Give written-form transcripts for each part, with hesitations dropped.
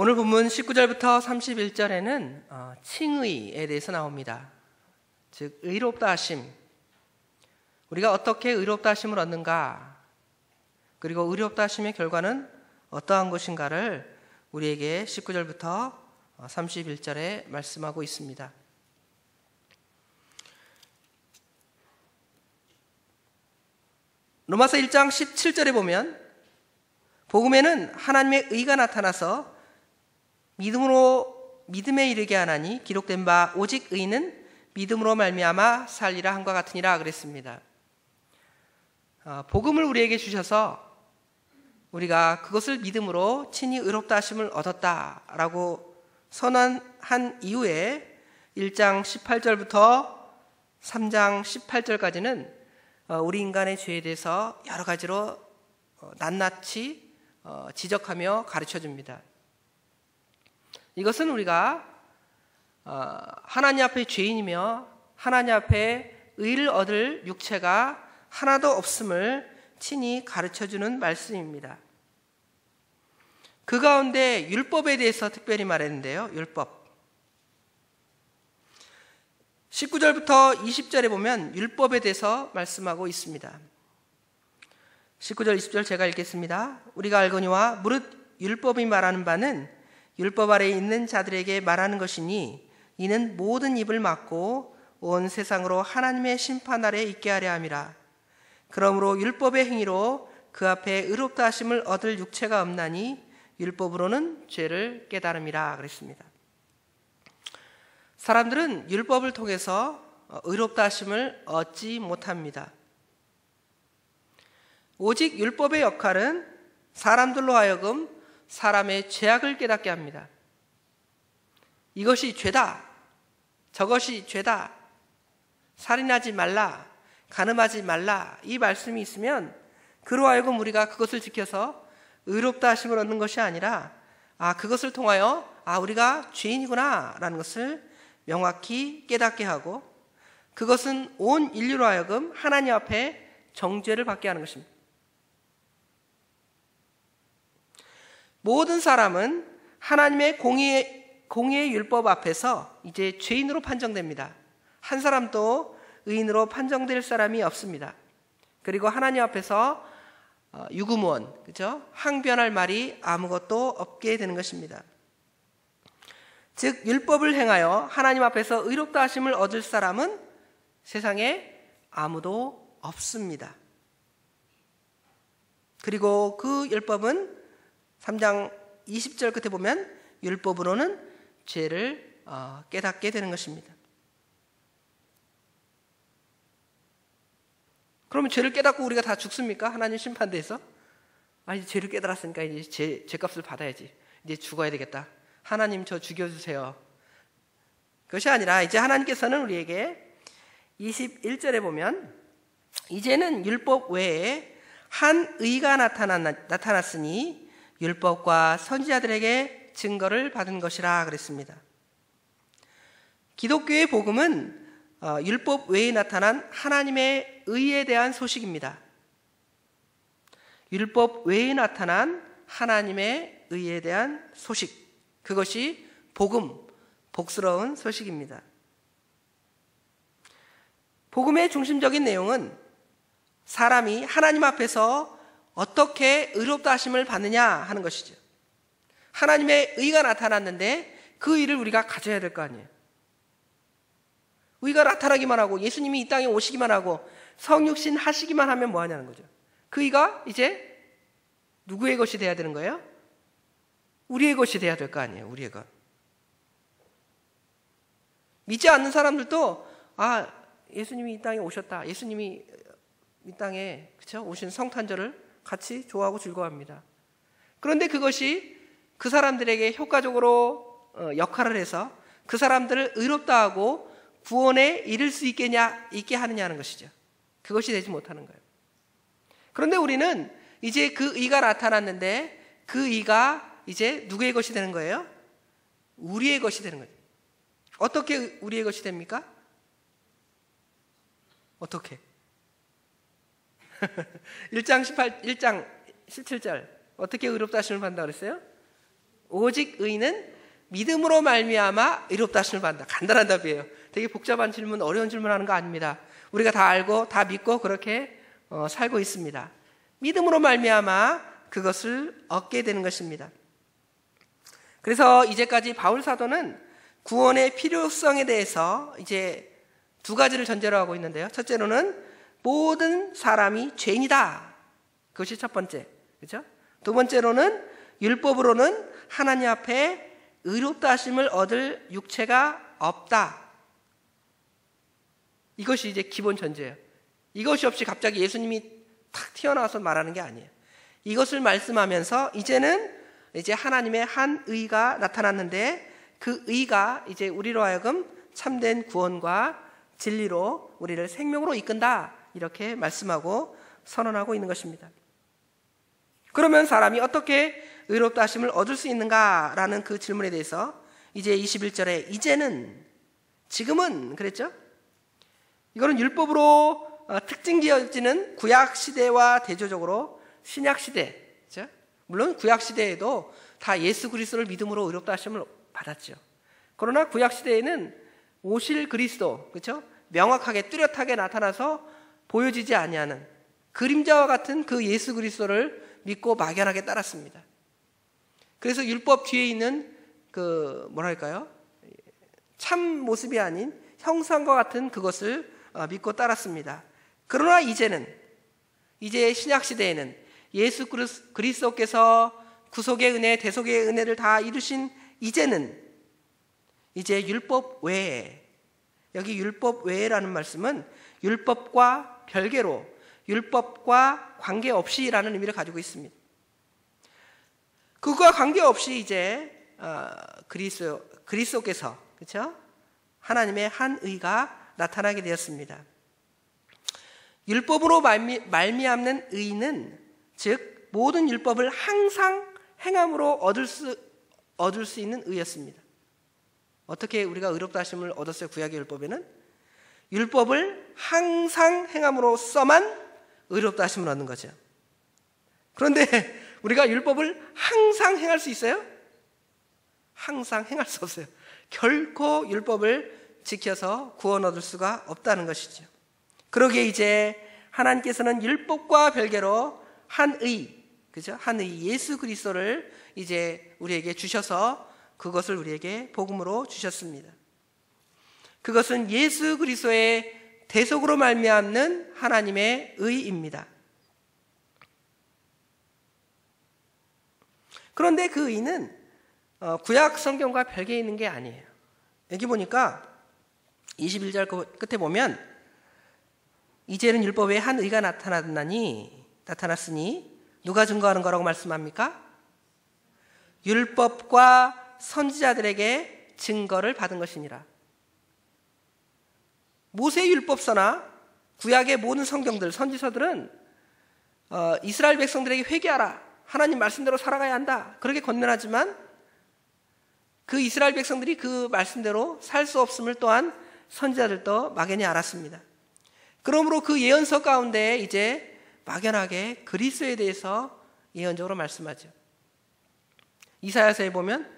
오늘 본문 19절부터 31절에는 칭의에 대해서 나옵니다. 즉 의롭다 하심, 우리가 어떻게 의롭다 하심을 얻는가, 그리고 의롭다 하심의 결과는 어떠한 것인가를 우리에게 19절부터 31절에 말씀하고 있습니다. 로마서 1장 17절에 보면 복음에는 하나님의 의가 나타나서 믿음에 이르게 하나니 기록된 바 오직 의는 믿음으로 말미암아 살리라 함과 같으니라 그랬습니다. 복음을 우리에게 주셔서 우리가 그것을 믿음으로 친히 의롭다 하심을 얻었다라고 선언한 이후에 1장 18절부터 3장 18절까지는 우리 인간의 죄에 대해서 여러 가지로 낱낱이 지적하며 가르쳐줍니다. 이것은 우리가 하나님 앞에 죄인이며 하나님 앞에 의를 얻을 육체가 하나도 없음을 친히 가르쳐주는 말씀입니다. 그 가운데 율법에 대해서 특별히 말했는데요. 율법 19절부터 20절에 보면 율법에 대해서 말씀하고 있습니다. 19절 20절 제가 읽겠습니다. 우리가 알거니와 무릇 율법이 말하는 바는 율법 아래에 있는 자들에게 말하는 것이니 이는 모든 입을 막고 온 세상으로 하나님의 심판 아래에 있게 하려 함이라. 그러므로 율법의 행위로 그 앞에 의롭다 하심을 얻을 육체가 없나니 율법으로는 죄를 깨달음이라 그랬습니다. 사람들은 율법을 통해서 의롭다 하심을 얻지 못합니다. 오직 율법의 역할은 사람들로 하여금 사람의 죄악을 깨닫게 합니다. 이것이 죄다, 저것이 죄다, 살인하지 말라, 간음하지 말라, 이 말씀이 있으면 그로 하여금 우리가 그것을 지켜서 의롭다 하심을 얻는 것이 아니라 그것을 통하여 우리가 죄인이구나 라는 것을 명확히 깨닫게 하고, 그것은 온 인류로 하여금 하나님 앞에 정죄를 받게 하는 것입니다. 모든 사람은 하나님의 공의의 율법 앞에서 이제 죄인으로 판정됩니다. 한 사람도 의인으로 판정될 사람이 없습니다. 그리고 하나님 앞에서 유구무원, 그죠? 항변할 말이 아무것도 없게 되는 것입니다. 즉 율법을 행하여 하나님 앞에서 의롭다 하심을 얻을 사람은 세상에 아무도 없습니다. 그리고 그 율법은 3장 20절 끝에 보면 율법으로는 죄를 깨닫게 되는 것입니다. 그러면 죄를 깨닫고 우리가 다 죽습니까? 하나님 심판대에서? 이제 죄를 깨달았으니까 이제 죄값을 받아야지. 이제 죽어야 되겠다. 하나님 저 죽여주세요. 그것이 아니라 이제 하나님께서는 우리에게 21절에 보면 이제는 율법 외에 한 의가 나타났으니 율법과 선지자들에게 증거를 받은 것이라 그랬습니다. 기독교의 복음은 율법 외에 나타난 하나님의 의에 대한 소식입니다. 율법 외에 나타난 하나님의 의에 대한 소식, 그것이 복음, 복스러운 소식입니다. 복음의 중심적인 내용은 사람이 하나님 앞에서 어떻게 의롭다 하심을 받느냐 하는 것이죠. 하나님의 의가 나타났는데 그 의를 우리가 가져야 될 거 아니에요. 의가 나타나기만 하고 예수님이 이 땅에 오시기만 하고 성육신 하시기만 하면 뭐 하냐는 거죠. 그 의가 이제 누구의 것이 돼야 되는 거예요? 우리의 것이 돼야 될 거 아니에요. 우리의 것. 믿지 않는 사람들도 예수님이 이 땅에 오셨다, 예수님이 이 땅에 오신 성탄절을 같이 좋아하고 즐거워합니다. 그런데 그것이 그 사람들에게 효과적으로 역할을 해서 그 사람들을 의롭다 하고 구원에 이를 수 있게 하느냐는 것이죠. 그것이 되지 못하는 거예요. 그런데 우리는 이제 그 의가 나타났는데 그 의가 이제 누구의 것이 되는 거예요? 우리의 것이 되는 거예요. 어떻게 우리의 것이 됩니까? 어떻게? 1장 17절 어떻게 의롭다 하심을 받는다고 그랬어요? 오직 의인은 믿음으로 말미암아 의롭다 하심을 받는다. 간단한 답이에요. 되게 복잡한 질문, 어려운 질문하는 거 아닙니다. 우리가 다 알고 다 믿고 그렇게 살고 있습니다. 믿음으로 말미암아 그것을 얻게 되는 것입니다. 그래서 이제까지 바울 사도는 구원의 필요성에 대해서 이제 두 가지를 전제로 하고 있는데요. 첫째로는 모든 사람이 죄인이다. 그것이 첫 번째. 그렇죠? 두 번째로는 율법으로는 하나님 앞에 의롭다 하심을 얻을 육체가 없다. 이것이 이제 기본 전제예요. 이것이 없이 갑자기 예수님이 탁 튀어나와서 말하는 게 아니에요. 이것을 말씀하면서 이제 하나님의 한 의가 나타났는데 그 의가 이제 우리로 하여금 참된 구원과 진리로 우리를 생명으로 이끈다. 이렇게 말씀하고 선언하고 있는 것입니다. 그러면 사람이 어떻게 의롭다 하심을 얻을 수 있는가라는 그 질문에 대해서 이제 21절에 이제는, 지금은 그랬죠? 이거는 율법으로 특징지어지는 구약시대와 대조적으로 신약시대, 그렇죠? 물론 구약시대에도 다 예수 그리스도를 믿음으로 의롭다 하심을 받았죠. 그러나 구약시대에는 오실 그리스도, 그렇죠? 명확하게 뚜렷하게 나타나서 보여지지 아니하는 그림자와 같은 그 예수 그리스도를 믿고 막연하게 따랐습니다. 그래서 율법 뒤에 있는 그 뭐랄까요? 참 모습이 아닌 형상과 같은 그것을 믿고 따랐습니다. 그러나 이제 신약 시대에는 예수 그리스도께서 구속의 은혜, 대속의 은혜를 다 이루신 이제 율법 외에, 여기 율법 외에라는 말씀은 율법과 별개로, 율법과 관계없이라는 의미를 가지고 있습니다. 그것과 관계없이 이제 그리스도께서, 그렇죠? 하나님의 한 의가 나타나게 되었습니다. 율법으로 말미암는 의는 즉 모든 율법을 항상 행함으로 얻을 수 있는 의였습니다. 어떻게 우리가 의롭다 하심을 얻었어요? 구약의 율법에는 율법을 항상 행함으로써만 의롭다 하심을 얻는 거죠. 그런데 우리가 율법을 항상 행할 수 있어요? 항상 행할 수 없어요. 결코 율법을 지켜서 구원 얻을 수가 없다는 것이죠. 그러기에 이제 하나님께서는 율법과 별개로 한 의, 그죠? 한 의 예수 그리스도를 이제 우리에게 주셔서 그것을 우리에게 복음으로 주셨습니다. 그것은 예수 그리스도의 대속으로 말미암는 하나님의 의입니다. 그런데 그 의는 구약 성경과 별개 있는 게 아니에요. 여기 보니까 21절 끝에 보면 이제는 율법에 한 의가 나타났으니 누가 증거하는 거라고 말씀합니까? 율법과 선지자들에게 증거를 받은 것이니라. 모세 율법서나 구약의 모든 성경들, 선지서들은 이스라엘 백성들에게 회개하라, 하나님 말씀대로 살아가야 한다, 그렇게 권면하지만 그 이스라엘 백성들이 그 말씀대로 살 수 없음을 또한 선지자들도 막연히 알았습니다. 그러므로 그 예언서 가운데 이제 막연하게 그리스도에 대해서 예언적으로 말씀하죠. 이사야서에 보면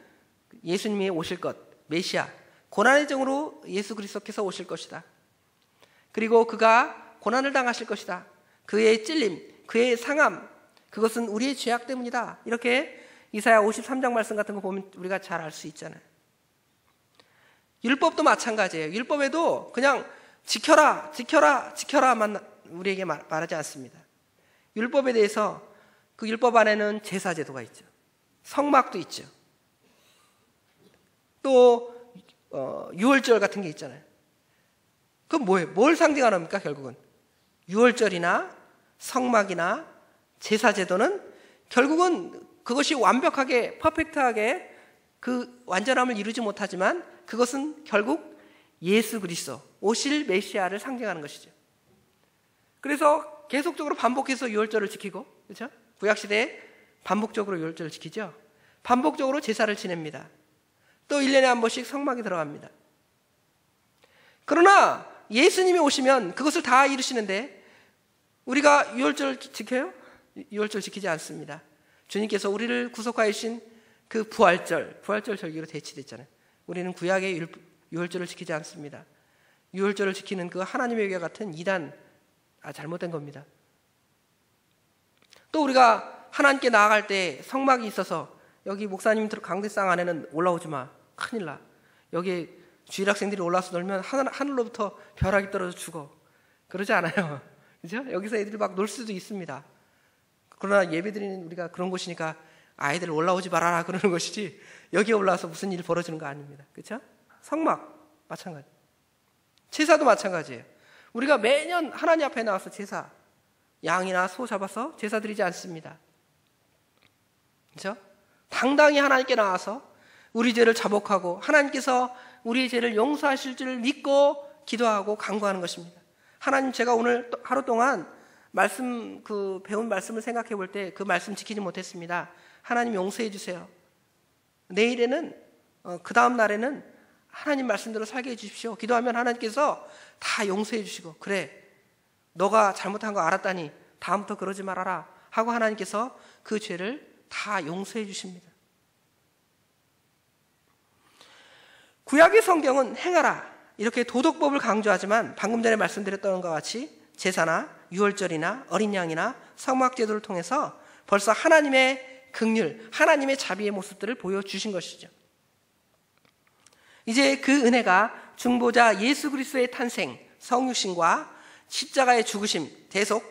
예수님이 오실 것, 메시아, 고난의 정으로 예수 그리스도께서 오실 것이다. 그리고 그가 고난을 당하실 것이다. 그의 찔림, 그의 상함, 그것은 우리의 죄악 때문이다. 이렇게 이사야 53장 말씀 같은 거 보면 우리가 잘 알 수 있잖아요. 율법도 마찬가지예요. 율법에도 그냥 지켜라만 우리에게 말하지 않습니다. 율법에 대해서 그 율법 안에는 제사 제도가 있죠. 성막도 있죠. 또 유월절 같은 게 있잖아요. 그건 뭐예요? 뭘 상징하랍니까? 결국은 유월절이나 성막이나 제사 제도는 결국은 그것이 완벽하게 퍼펙트하게 그 완전함을 이루지 못하지만 그것은 결국 예수 그리스도 오실 메시아를 상징하는 것이죠. 그래서 계속적으로 반복해서 유월절을 지키고, 그렇죠? 구약 시대에 반복적으로 유월절을 지키죠. 반복적으로 제사를 지냅니다. 또 1년에 한 번씩 성막에 들어갑니다. 그러나 예수님이 오시면 그것을 다 이루시는데 우리가 유월절 지켜요? 유월절 지키지 않습니다. 주님께서 우리를 구속하여 주신 그 부활절 절기로 대치됐잖아요. 우리는 구약의 유월절을 지키지 않습니다. 유월절을 지키는 그 하나님의 교회 같은 이단, 잘못된 겁니다. 또 우리가 하나님께 나아갈 때 성막이 있어서 여기 목사님 강대상 안에는 올라오지 마. 큰일 나. 여기 주일 학생들이 올라와서 놀면 하늘로부터 벼락이 떨어져 죽어. 그러지 않아요. 그죠? 여기서 애들이 막 놀 수도 있습니다. 그러나 예배드리는 우리가 그런 곳이니까 아이들 올라오지 말아라 그러는 것이지 여기에 올라와서 무슨 일이 벌어지는 거 아닙니다. 그렇죠? 성막 마찬가지. 제사도 마찬가지예요. 우리가 매년 하나님 앞에 나와서 제사, 양이나 소 잡아서 제사 드리지 않습니다. 그렇죠? 당당히 하나님께 나와서 우리 죄를 자복하고 하나님께서 우리의 죄를 용서하실 줄 믿고 기도하고 간구하는 것입니다. 하나님, 제가 오늘 하루 동안 배운 말씀을 생각해 볼 때 그 말씀 지키지 못했습니다. 하나님 용서해 주세요. 내일에는 그 다음 날에는 하나님 말씀대로 살게 해 주십시오. 기도하면 하나님께서 다 용서해 주시고, 그래 너가 잘못한 거 알았다니 다음부터 그러지 말아라 하고 하나님께서 그 죄를 다 용서해 주십니다. 구약의 성경은 행하라 이렇게 도덕법을 강조하지만 방금 전에 말씀드렸던 것과 같이 제사나 유월절이나 어린 양이나 성막제도를 통해서 벌써 하나님의 긍휼, 하나님의 자비의 모습들을 보여주신 것이죠. 이제 그 은혜가 중보자 예수 그리스도의 탄생, 성육신과 십자가의 죽으심, 대속,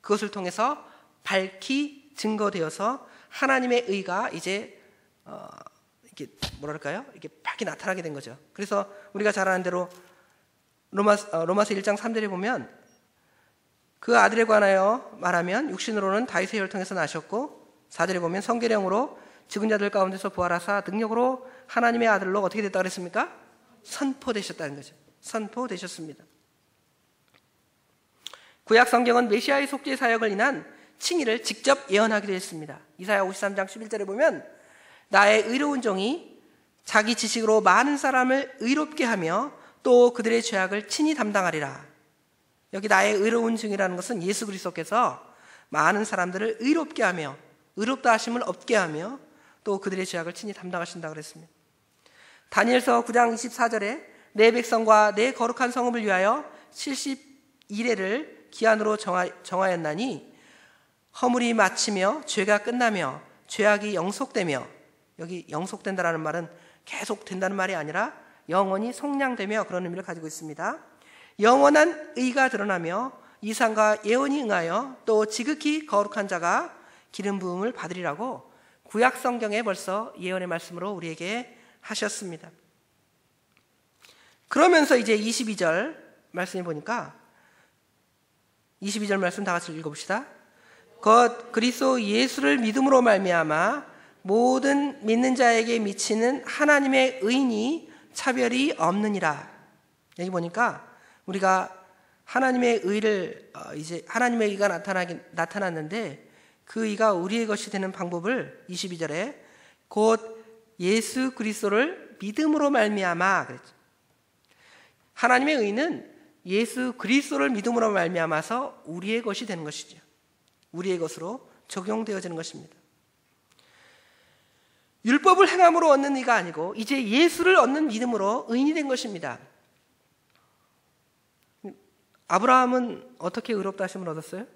그것을 통해서 밝히 증거되어서 하나님의 의가 이제 이게 뭐랄까요? 이게 밝게 나타나게 된 거죠. 그래서 우리가 잘 아는 대로 로마서 1장 3절에 보면 그 아들에 관하여 말하면 육신으로는 다윗의 혈통에서 나셨고, 4절에 보면 성계령으로 죽은 자들 가운데서 부활하사 능력으로 하나님의 아들로 어떻게 됐다 그랬습니까? 선포되셨다는 거죠. 선포되셨습니다. 구약 성경은 메시아의 속죄 사역을 인한 칭의를 직접 예언하기도 했습니다. 이사야 53장 11절에 보면 나의 의로운 종이 자기 지식으로 많은 사람을 의롭게 하며 또 그들의 죄악을 친히 담당하리라. 여기 나의 의로운 종이라는 것은 예수 그리스도께서 많은 사람들을 의롭게 하며 의롭다 하심을 얻게 하며 또 그들의 죄악을 친히 담당하신다 그랬습니다. 다니엘서 9장 24절에 내 백성과 내 거룩한 성읍을 위하여 72일을 기한으로 정하였나니 허물이 마치며 죄가 끝나며 죄악이 영속되며, 여기 영속된다라는 말은 계속 된다는 말이 아니라 영원히 속량되며 그런 의미를 가지고 있습니다. 영원한 의가 드러나며 이상과 예언이 응하여 또 지극히 거룩한 자가 기름 부음을 받으리라고 구약 성경에 벌써 예언의 말씀으로 우리에게 하셨습니다. 그러면서 이제 22절 말씀해 보니까 22절 말씀 다 같이 읽어봅시다. 곧 그리스도 예수를 믿음으로 말미암아 모든 믿는 자에게 미치는 하나님의 의인이 차별이 없느니라. 여기 보니까 우리가 하나님의 의를 이제 하나님의 의가 나타났는데 그 의가 우리의 것이 되는 방법을 22절에 곧 예수 그리스도를 믿음으로 말미암아 그랬죠. 하나님의 의는 예수 그리스도를 믿음으로 말미암아서 우리의 것이 되는 것이죠. 우리의 것으로 적용되어지는 것입니다. 율법을 행함으로 얻는 의가 아니고 이제 예수를 얻는 믿음으로 의인이 된 것입니다. 아브라함은 어떻게 의롭다 하심을 얻었어요?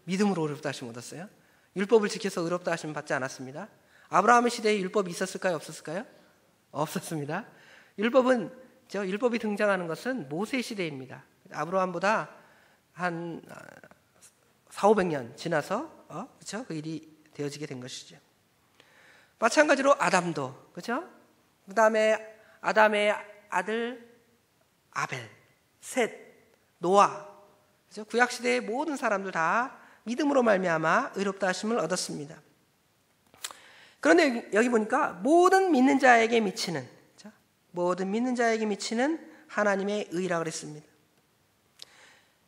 믿음으로 의롭다 하심을 얻었어요. 율법을 지켜서 의롭다 하심을 받지 않았습니다. 아브라함의 시대에 율법이 있었을까요? 없었을까요? 없었습니다. 율법이 등장하는 것은 모세 시대입니다. 아브라함보다 한 400-500년 지나서 그렇죠? 그 일이 되어지게 된 것이죠. 마찬가지로 아담도 그렇죠? 그다음에 아담의 아들 아벨, 셋, 노아, 그렇죠? 구약 시대의 모든 사람들 다 믿음으로 말미암아 의롭다 하심을 얻었습니다. 그런데 여기 보니까 모든 믿는 자에게 미치는, 그렇죠? 모든 믿는 자에게 미치는 하나님의 의라고 그랬습니다.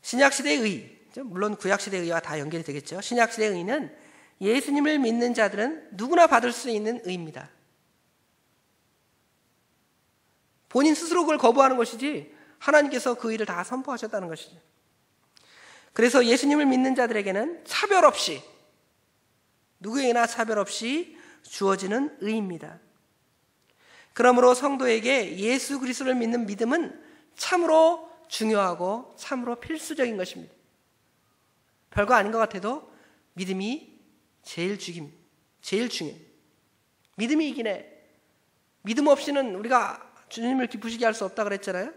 신약 시대의 의, 그렇죠? 물론 구약 시대의 의와 다 연결이 되겠죠. 신약 시대의 의는 예수님을 믿는 자들은 누구나 받을 수 있는 의입니다. 본인 스스로 그걸 거부하는 것이지 하나님께서 그 의를 다 선포하셨다는 것이죠. 그래서 예수님을 믿는 자들에게는 차별 없이, 누구에게나 차별 없이 주어지는 의입니다. 그러므로 성도에게 예수 그리스도를 믿는 믿음은 참으로 중요하고 참으로 필수적인 것입니다. 별거 아닌 것 같아도 믿음이 제일 중요해요. 믿음이 이기네. 믿음 없이는 우리가 주님을 기쁘시게 할 수 없다 그랬잖아요.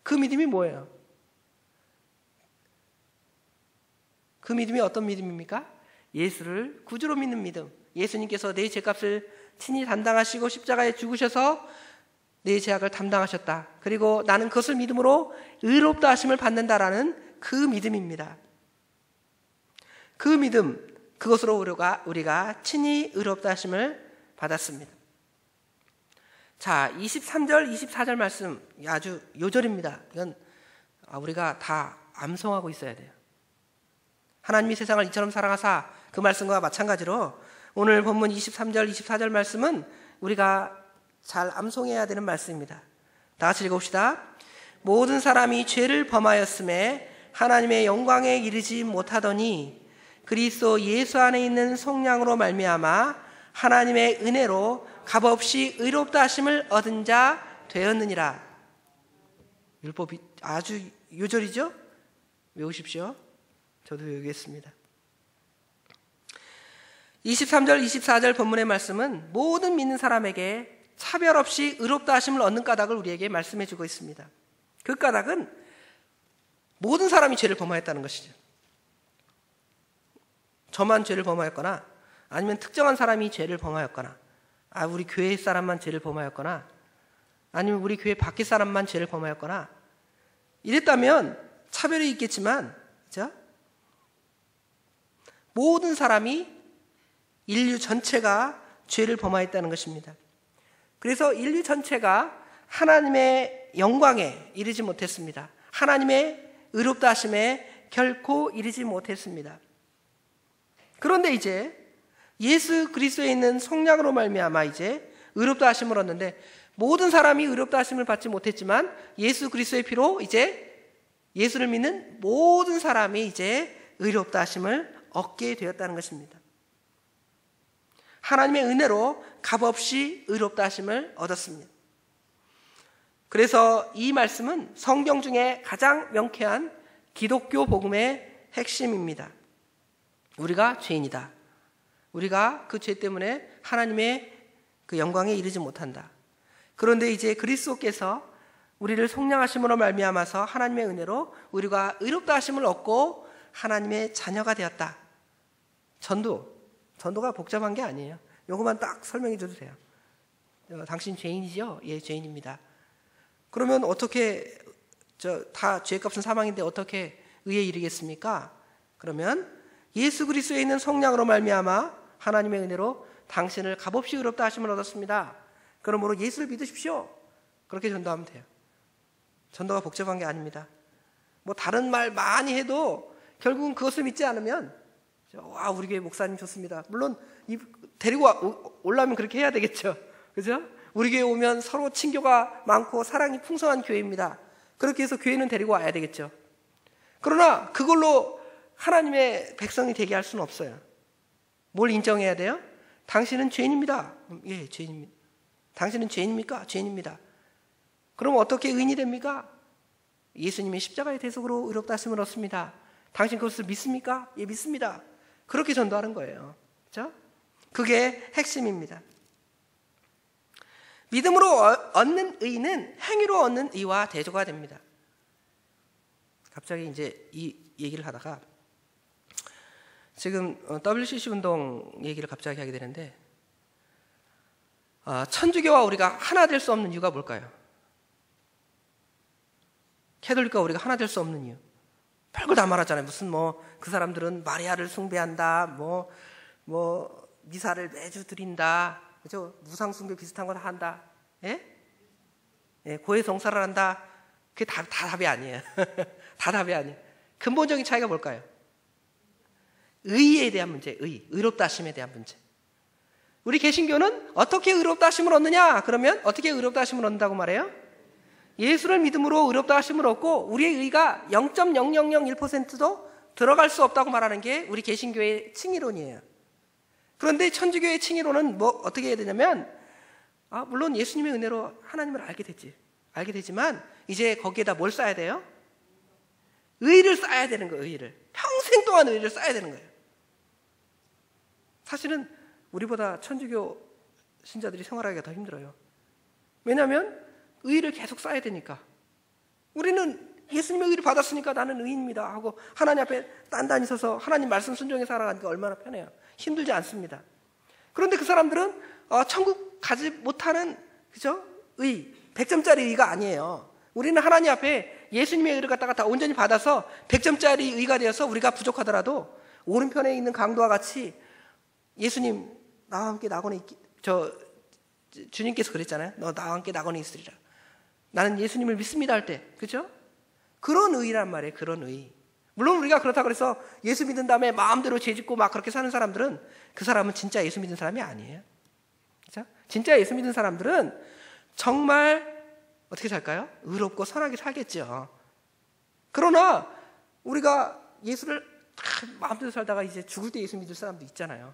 그 믿음이 뭐예요? 그 믿음이 어떤 믿음입니까? 예수를 구주로 믿는 믿음. 예수님께서 내 죄값을 친히 담당하시고 십자가에 죽으셔서 내 죄악을 담당하셨다. 그리고 나는 그것을 믿음으로 의롭다 하심을 받는다라는 그 믿음입니다. 그 믿음, 그것으로 우리가 친히 의롭다 하심을 받았습니다. 자, 23절, 24절 말씀 아주 요절입니다. 이건 우리가 다 암송하고 있어야 돼요. 하나님이 세상을 이처럼 사랑하사, 그 말씀과 마찬가지로 오늘 본문 23절, 24절 말씀은 우리가 잘 암송해야 되는 말씀입니다. 다 같이 읽읍시다. 모든 사람이 죄를 범하였음에 하나님의 영광에 이르지 못하더니 그리스도 예수 안에 있는 속량으로 말미암아 하나님의 은혜로 값없이 의롭다 하심을 얻은 자 되었느니라. 율법이 아주 요절이죠? 외우십시오. 저도 외우겠습니다. 23절, 24절 본문의 말씀은 모든 믿는 사람에게 차별 없이 의롭다 하심을 얻는 까닭을 우리에게 말씀해 주고 있습니다. 그 까닭은 모든 사람이 죄를 범하였다는 것이죠. 저만 죄를 범하였거나 아니면 특정한 사람이 죄를 범하였거나 우리 교회 사람만 죄를 범하였거나 아니면 우리 교회 밖의 사람만 죄를 범하였거나 이랬다면 차별이 있겠지만, 그렇죠? 모든 사람이 인류 전체가 죄를 범하였다는 것입니다. 그래서 인류 전체가 하나님의 영광에 이르지 못했습니다. 하나님의 의롭다 하심에 결코 이르지 못했습니다. 그런데 이제 예수 그리스도에 있는 속량으로 말미암아 이제 의롭다 하심을 얻는데, 모든 사람이 의롭다 하심을 받지 못했지만 예수 그리스도의 피로 이제 예수를 믿는 모든 사람이 이제 의롭다 하심을 얻게 되었다는 것입니다. 하나님의 은혜로 값없이 의롭다 하심을 얻었습니다. 그래서 이 말씀은 성경 중에 가장 명쾌한 기독교 복음의 핵심입니다. 우리가 죄인이다. 우리가 그 죄 때문에 하나님의 그 영광에 이르지 못한다. 그런데 이제 그리스도께서 우리를 속량하심으로 말미암아서 하나님의 은혜로 우리가 의롭다 하심을 얻고 하나님의 자녀가 되었다. 전도가 복잡한 게 아니에요. 요것만 딱 설명해 줘도 돼요. 당신 죄인이죠? 예, 죄인입니다. 그러면 어떻게 다 죄값은 사망인데 어떻게 의에 이르겠습니까? 그러면 예수 그리스도에 있는 속량으로 말미암아 하나님의 은혜로 당신을 값없이 의롭다 하심을 얻었습니다. 그러므로 예수를 믿으십시오. 그렇게 전도하면 돼요. 전도가 복잡한 게 아닙니다. 뭐 다른 말 많이 해도 결국은 그것을 믿지 않으면 우리 교회 목사님 좋습니다. 물론 데리고 올라면 그렇게 해야 되겠죠. 그죠? 우리 교회 오면 서로 친교가 많고 사랑이 풍성한 교회입니다. 그렇게 해서 교회는 데리고 와야 되겠죠. 그러나 그걸로 하나님의 백성이 되게 할 수는 없어요. 뭘 인정해야 돼요? 당신은 죄인입니다. 예, 죄인입니다. 당신은 죄인입니까? 죄인입니다. 그럼 어떻게 의인이 됩니까? 예수님의 십자가의 대속으로 의롭다 하심을 얻습니다. 당신 그것을 믿습니까? 예, 믿습니다. 그렇게 전도하는 거예요. 그렇죠? 그게 핵심입니다. 믿음으로 얻는 의는 행위로 얻는 의와 대조가 됩니다. 갑자기 이제 이 얘기를 하다가 지금 WCC 운동 얘기를 갑자기 하게 되는데, 천주교와 우리가 하나 될 수 없는 이유가 뭘까요? 캐톨릭과 우리가 하나 될 수 없는 이유. 별걸 다 말하잖아요. 무슨 그 사람들은 마리아를 숭배한다, 미사를 매주 드린다, 그죠? 무상 숭배 비슷한 거 다 한다. 예? 예, 고해성사를 한다. 그게 다 답이 아니에요. 다 답이 아니에요. 근본적인 차이가 뭘까요? 의에 대한 문제, 의롭다 하심에 대한 문제. 우리 개신교는 어떻게 의롭다 하심을 얻느냐? 그러면 어떻게 의롭다 하심을 얻는다고 말해요? 예수를 믿음으로 의롭다 하심을 얻고 우리의 의가 0.0001%도 들어갈 수 없다고 말하는 게 우리 개신교의 칭의론이에요. 그런데 천주교의 칭의로는 뭐 어떻게 해야 되냐면, 물론 예수님의 은혜로 하나님을 알게 되지만 이제 거기에다 뭘 쌓아야 돼요? 의를 쌓아야 되는 거예요. 의를. 평생 동안 의를 쌓아야 되는 거예요. 사실은 우리보다 천주교 신자들이 생활하기가 더 힘들어요. 왜냐하면 의를 계속 쌓아야 되니까. 우리는 예수님의 의를 받았으니까 나는 의인입니다 하고 하나님 앞에 단단히 서서 하나님 말씀 순종해 살아가니까 얼마나 편해요. 힘들지 않습니다. 그런데 그 사람들은 천국 가지 못하는, 그죠? 의, 100점짜리 의가 아니에요. 우리는 하나님 앞에 예수님의 의를 갖다가 다 온전히 받아서 100점짜리 의가 되어서 우리가 부족하더라도 오른편에 있는 강도와 같이 예수님 나와 함께 낙원에 있기, 주님께서 그랬잖아요. 너 나와 함께 낙원에 있으리라. 나는 예수님을 믿습니다 할 때, 그죠? 그런 의란 말이에요. 그런 의. 물론 우리가 그렇다고 그래서 예수 믿은 다음에 마음대로 죄짓고 막 그렇게 사는 사람들은 그 사람은 진짜 예수 믿은 사람이 아니에요. 그죠? 진짜 예수 믿은 사람들은 정말 어떻게 살까요? 의롭고 선하게 살겠죠. 그러나 우리가 예수를 마음대로 살다가 이제 죽을 때 예수 믿을 사람도 있잖아요.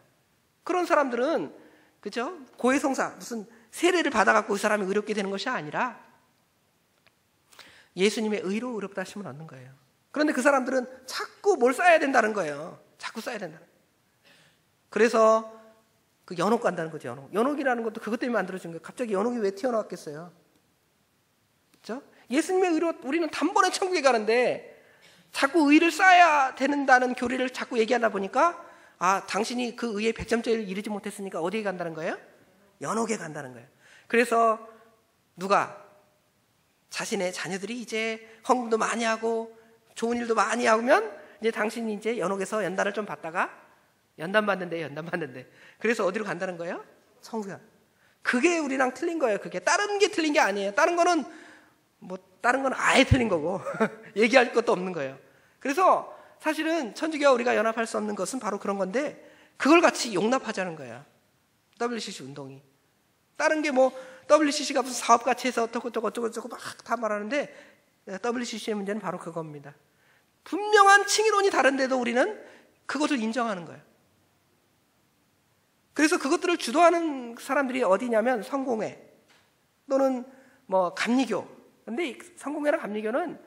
그런 사람들은, 그죠? 고해성사, 무슨 세례를 받아갖고 그 사람이 의롭게 되는 것이 아니라 예수님의 의로 의롭다 하심을 얻는 거예요. 그런데 그 사람들은 자꾸 뭘 쌓아야 된다는 거예요. 자꾸 쌓아야 된다는 거예요. 그래서 그 연옥 간다는 거죠. 연옥이라는 것도 그것 때문에 만들어진 거예요. 갑자기 연옥이 왜 튀어나왔겠어요? 그렇죠? 예수님의 의로 우리는 단번에 천국에 가는데 자꾸 의를 쌓아야 된다는 교리를 자꾸 얘기하다 보니까 당신이 그 의의 100점짜리를 이루지 못했으니까 어디에 간다는 거예요? 연옥에 간다는 거예요. 그래서 누가 자신의 자녀들이 이제 헌금도 많이 하고 좋은 일도 많이 하면 이제 당신이 이제 연옥에서 연단을 좀 받다가 연단 받는데 그래서 어디로 간다는 거예요? 천국에. 그게 우리랑 틀린 거예요. 그게 다른 게 틀린 게 아니에요. 다른 거는 아예 틀린 거고 얘기할 것도 없는 거예요. 그래서 사실은 천주교와 우리가 연합할 수 없는 것은 바로 그런 건데 그걸 같이 용납하자는 거예요. WCC 운동이. 다른 게 WCC가 무슨 사업같이 해서 어쩌고 막 다 말하는데 WCC의 문제는 바로 그겁니다. 분명한 칭의론이 다른데도 우리는 그것을 인정하는 거예요. 그래서 그것들을 주도하는 사람들이 어디냐면 성공회 또는 감리교. 근데 성공회랑 감리교는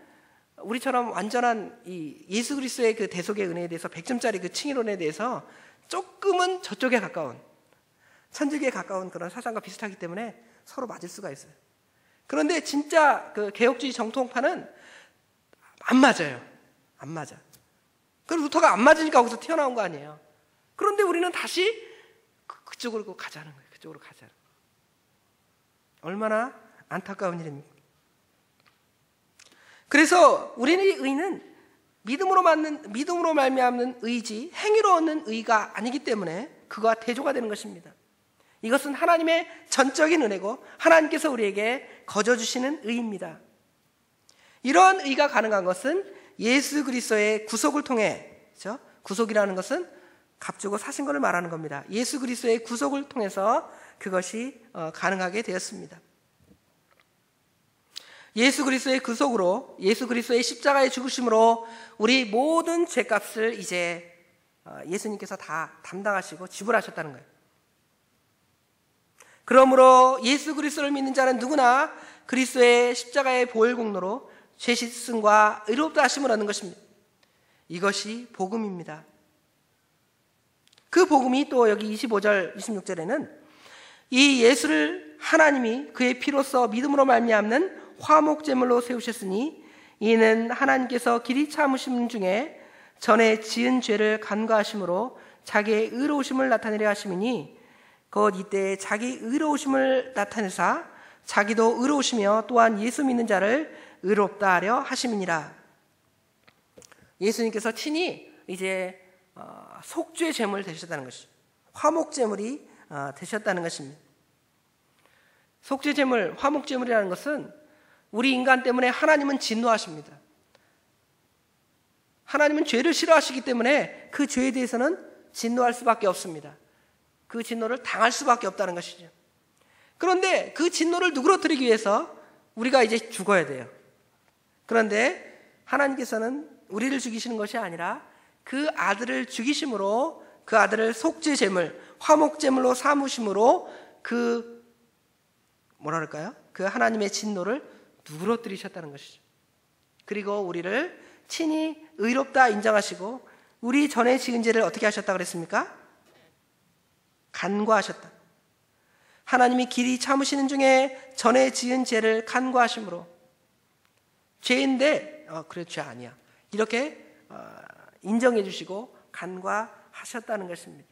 우리처럼 완전한 이 예수 그리스도의 그 대속의 은혜에 대해서 100점짜리 그 칭의론에 대해서 조금은 저쪽에 가까운, 천주교에 가까운 그런 사상과 비슷하기 때문에 서로 맞을 수가 있어요. 그런데 진짜 그 개혁주의 정통파는 안 맞아요. 안 맞아. 그 루터가 안 맞으니까 거기서 튀어나온 거 아니에요. 그런데 우리는 다시 그쪽으로 가자는 거예요. 그쪽으로 가자는 거예요. 얼마나 안타까운 일입니까? 그래서 우리의 의는 믿음으로 말미암는 의지, 행위로 얻는 의가 아니기 때문에 그거와 대조가 되는 것입니다. 이것은 하나님의 전적인 은혜고 하나님께서 우리에게 거저 주시는 의입니다. 이러한 의가 가능한 것은 예수 그리스도의 구속을 통해, 그렇죠? 구속이라는 것은 값주고 사신 것을 말하는 겁니다. 예수 그리스도의 구속을 통해서 그것이 가능하게 되었습니다. 예수 그리스도의 구속으로, 예수 그리스도의 십자가의 죽으심으로 우리 모든 죄값을 이제 예수님께서 다 담당하시고 지불하셨다는 거예요. 그러므로 예수 그리스도를 믿는 자는 누구나 그리스도의 십자가의 보혈 공로로 죄 씻음과 의롭다 하심을 얻는 것입니다. 이것이 복음입니다. 그 복음이 또 여기 25절, 26절에는 이 예수를 하나님이 그의 피로써 믿음으로 말미암는 화목제물로 세우셨으니 이는 하나님께서 길이 참으심 중에 전에 지은 죄를 간과하심으로 자기의 의로우심을 나타내려 하심이니 곧 이때 자기 의로우심을 나타내사 자기도 의로우시며 또한 예수 믿는 자를 의롭다 하려 하심이니라. 예수님께서 친히 이제 속죄 제물 되셨다는 것이죠. 화목 제물이 되셨다는 것입니다. 속죄 제물, 화목 제물이라는 것은 우리 인간 때문에 하나님은 진노하십니다. 하나님은 죄를 싫어하시기 때문에 그 죄에 대해서는 진노할 수밖에 없습니다. 그 진노를 당할 수밖에 없다는 것이죠. 그런데 그 진노를 누그러뜨리기 위해서 우리가 이제 죽어야 돼요. 그런데 하나님께서는 우리를 죽이시는 것이 아니라 그 아들을 죽이심으로 그 아들을 속죄 제물, 화목제물로 삼으심으로 그 뭐라 그럴까요? 그 하나님의 진노를 누그러뜨리셨다는 것이죠. 그리고 우리를 친히 의롭다 인정하시고 우리 전에 지은 죄를 어떻게 하셨다 그랬습니까? 간과하셨다. 하나님이 길이 참으시는 중에 전에 지은 죄를 간과하심으로 죄인데 그래 죄 아니야 이렇게 인정해 주시고 간과하셨다는 것입니다.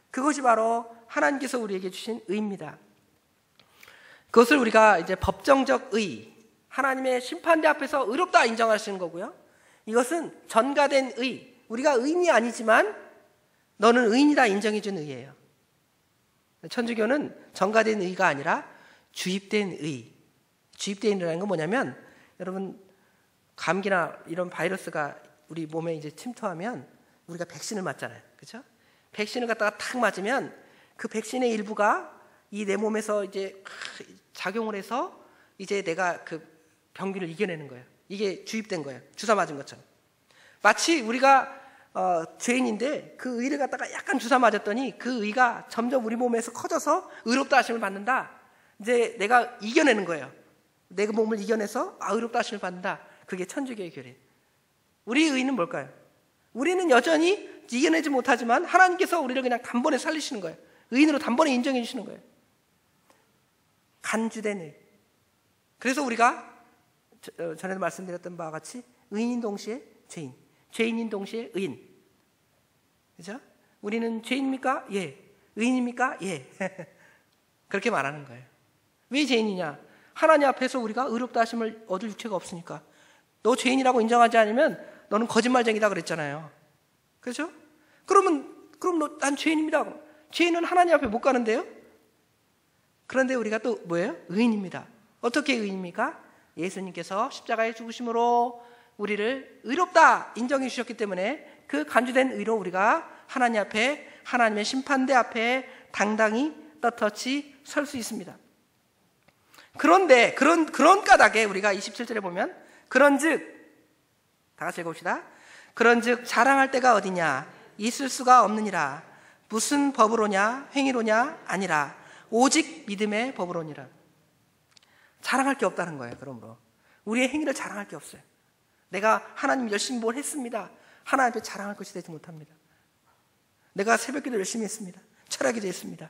그것이 바로 하나님께서 우리에게 주신 의입니다. 그것을 우리가 이제 법정적 의, 하나님의 심판대 앞에서 의롭다 인정하시는 거고요. 이것은 전가된 의, 우리가 의인이 아니지만 너는 의인이다 인정해 준 의예요. 천주교는 전가된 의가 아니라 주입된 의. 주입된 의라는 건 뭐냐면 여러분 감기나 이런 바이러스가 우리 몸에 이제 침투하면 우리가 백신을 맞잖아요. 그렇죠? 백신을 갖다가 탁 맞으면 그 백신의 일부가 이 내 몸에서 이제 작용을 해서 이제 내가 그 병균을 이겨내는 거예요. 이게 주입된 거예요. 주사 맞은 것처럼. 마치 우리가 죄인인데 그 의를 갖다가 약간 주사 맞았더니 그 의가 점점 우리 몸에서 커져서 의롭다 하심을 받는다. 이제 내가 이겨내는 거예요. 내 몸을 이겨내서 의롭다 하심을 받는다. 그게 천주교의 교리. 우리 의는 뭘까요? 우리는 여전히 이겨내지 못하지만 하나님께서 우리를 그냥 단번에 살리시는 거예요. 의인으로 단번에 인정해 주시는 거예요. 간주된 의. 그래서 우리가 전에도 말씀드렸던 바와 같이 의인인 동시에 죄인, 죄인인 동시에 의인. 그죠? 우리는 죄인입니까? 예. 의인입니까? 예. 그렇게 말하는 거예요. 왜 죄인이냐? 하나님 앞에서 우리가 의롭다 하심을 얻을 육체가 없으니까. 너 죄인이라고 인정하지 않으면 너는 거짓말쟁이다 그랬잖아요. 그렇죠? 그럼 난 죄인입니다. 죄인은 하나님 앞에 못 가는데요? 그런데 우리가 또 뭐예요? 의인입니다. 어떻게 의인입니까? 예수님께서 십자가에 죽으심으로 우리를 의롭다 인정해 주셨기 때문에 그 간주된 의로 우리가 하나님 앞에, 하나님의 심판대 앞에 당당히 떳떳이 설 수 있습니다. 그런데 그런 까닭에 우리가 27절에 보면 그런즉 다 같이 읽어봅시다. 그런즉 자랑할 데가 어디냐? 있을 수가 없느니라. 무슨 법으로냐? 행위로냐? 아니라 오직 믿음의 법으로니라. 자랑할 게 없다는 거예요. 그러므로 우리의 행위를 자랑할 게 없어요. 내가 하나님 열심히 뭘 했습니다. 하나님 앞에 자랑할 것이 되지 못합니다. 내가 새벽기도 열심히 했습니다. 철학기도 했습니다.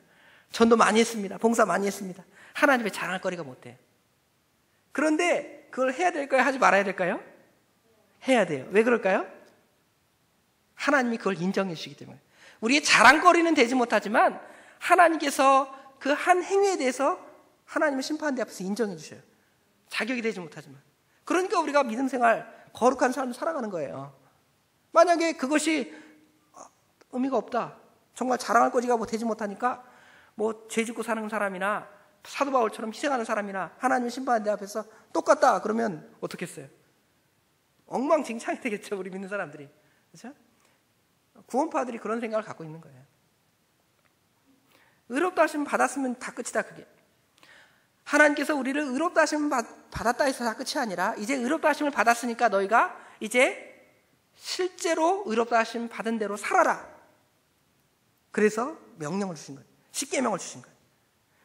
전도 많이 했습니다. 봉사 많이 했습니다. 하나님 앞에 자랑할 거리가 못 돼요. 그런데 그걸 해야 될까요? 하지 말아야 될까요? 해야 돼요. 왜 그럴까요? 하나님이 그걸 인정해 주시기 때문에. 우리의 자랑거리는 되지 못하지만 하나님께서 그 한 행위에 대해서 하나님의 심판대 앞에서 인정해 주셔요. 자격이 되지 못하지만. 그러니까 우리가 믿음 생활, 거룩한 삶을 살아가는 거예요. 만약에 그것이 의미가 없다. 정말 자랑할 거지가 뭐 되지 못하니까 뭐 죄 짓고 사는 사람이나 사도 바울처럼 희생하는 사람이나 하나님의 심판대 앞에서 똑같다. 그러면 어떻겠어요? 엉망진창이 되겠죠. 우리 믿는 사람들이. 그렇죠? 구원파들이 그런 생각을 갖고 있는 거예요. 의롭다 하심을 받았으면 다 끝이다. 그게 하나님께서 우리를 의롭다 하심을 받았다 해서 다 끝이 아니라 이제 의롭다 하심을 받았으니까 너희가 이제 실제로 의롭다 하심 받은 대로 살아라. 그래서 명령을 주신 거예요. 십계명을 주신 거예요.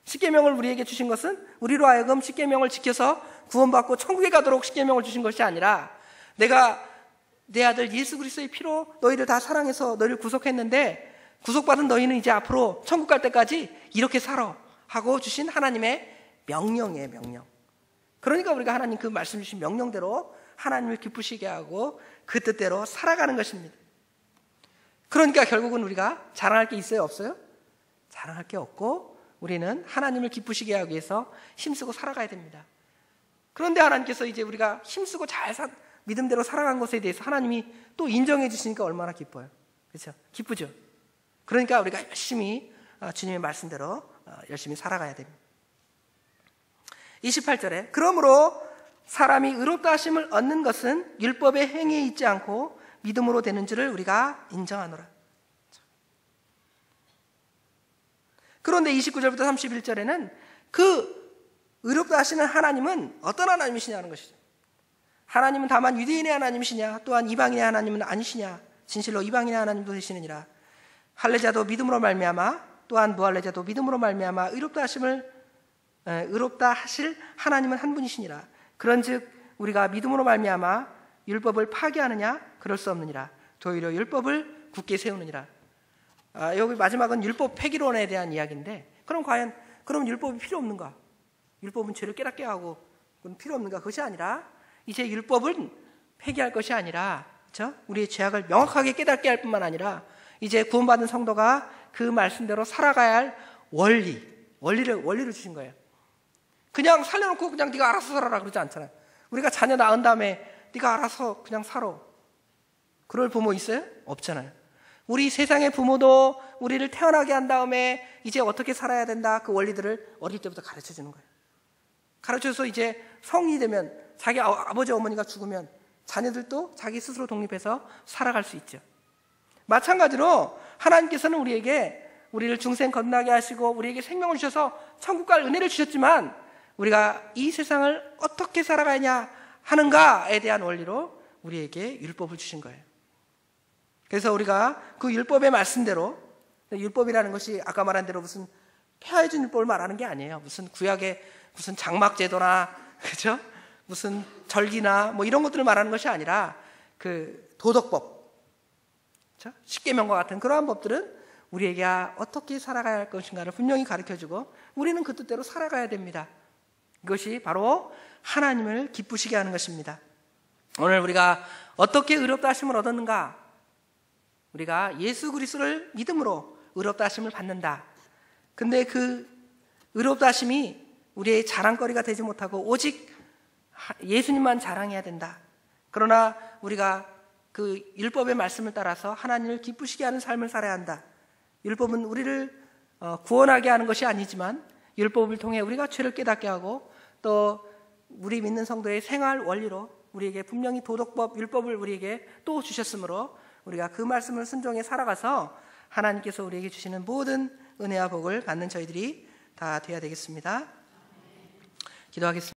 십계명을 우리에게 주신 것은 우리로 하여금 십계명을 지켜서 구원받고 천국에 가도록 십계명을 주신 것이 아니라 내가 내 아들 예수 그리스도의 피로 너희를 다 사랑해서 너희를 구속했는데 구속받은 너희는 이제 앞으로 천국 갈 때까지 이렇게 살아 하고 주신 하나님의 명령이에요. 명령. 그러니까 우리가 하나님 그 말씀 주신 명령대로 하나님을 기쁘시게 하고 그 뜻대로 살아가는 것입니다. 그러니까 결국은 우리가 자랑할 게 있어요? 없어요? 자랑할 게 없고 우리는 하나님을 기쁘시게 하기 위해서 힘쓰고 살아가야 됩니다. 그런데 하나님께서 이제 우리가 힘쓰고 잘 믿음대로 살아간 것에 대해서 하나님이 또 인정해 주시니까 얼마나 기뻐요. 그렇죠? 기쁘죠? 그러니까 우리가 열심히 주님의 말씀대로 열심히 살아가야 됩니다. 28절에 그러므로 사람이 의롭다 하심을 얻는 것은 율법의 행위에 있지 않고 믿음으로 되는 줄을 우리가 인정하노라. 그런데 29절부터 31절에는 그 의롭다 하시는 하나님은 어떤 하나님이시냐는 것이죠. 하나님은 다만 유대인의 하나님이시냐 또한 이방인의 하나님은 아니시냐 진실로 이방인의 하나님도 되시느니라. 할례자도 믿음으로 말미암아 또한 무할례자도 믿음으로 말미암아 의롭다 하실 하나님은 한 분이시니라. 그런즉 우리가 믿음으로 말미암아 율법을 파기하느냐? 그럴 수 없느니라. 도리어 율법을 굳게 세우느니라. 여기 마지막은 율법 폐기론에 대한 이야기인데, 그럼 율법이 필요 없는가? 율법은 죄를 깨닫게 하고 그건 필요 없는가? 그것이 아니라 이제 율법은 폐기할 것이 아니라, 그렇죠? 우리의 죄악을 명확하게 깨닫게 할 뿐만 아니라 이제 구원받은 성도가 그 말씀대로 살아가야 할 원리를 주신 거예요. 그냥 살려놓고 그냥 네가 알아서 살아라 그러지 않잖아요. 우리가 자녀 낳은 다음에 네가 알아서 그냥 살아. 그럴 부모 있어요? 없잖아요. 우리 세상의 부모도 우리를 태어나게 한 다음에 이제 어떻게 살아야 된다, 그 원리들을 어릴 때부터 가르쳐 주는 거예요. 가르쳐서 이제 성인이 되면 자기 아버지 어머니가 죽으면 자녀들도 자기 스스로 독립해서 살아갈 수 있죠. 마찬가지로 하나님께서는 우리를 중생 건너게 하시고 우리에게 생명을 주셔서 천국 갈 은혜를 주셨지만, 우리가 이 세상을 어떻게 살아가냐 하는가에 대한 원리로 우리에게 율법을 주신 거예요. 그래서 우리가 그 율법의 말씀대로, 율법이라는 것이 아까 말한 대로 무슨 폐하해준 율법을 말하는 게 아니에요. 무슨 구약의 무슨 장막제도나, 그죠? 무슨 절기나 뭐 이런 것들을 말하는 것이 아니라 그 도덕법, 그렇죠? 십계명과 같은 그러한 법들은 우리에게 어떻게 살아가야 할 것인가를 분명히 가르쳐주고 우리는 그 뜻대로 살아가야 됩니다. 이것이 바로 하나님을 기쁘시게 하는 것입니다. 오늘 우리가 어떻게 의롭다 하심을 얻었는가? 우리가 예수 그리스도를 믿음으로 의롭다 하심을 받는다. 근데 그 의롭다 하심이 우리의 자랑거리가 되지 못하고 오직 예수님만 자랑해야 된다. 그러나 우리가 그 율법의 말씀을 따라서 하나님을 기쁘시게 하는 삶을 살아야 한다. 율법은 우리를 구원하게 하는 것이 아니지만 율법을 통해 우리가 죄를 깨닫게 하고 또 우리 믿는 성도의 생활 원리로 우리에게 분명히 도덕법, 율법을 우리에게 또 주셨으므로 우리가 그 말씀을 순종해 살아가서 하나님께서 우리에게 주시는 모든 은혜와 복을 받는 저희들이 다 되어야 되겠습니다. 기도하겠습니다.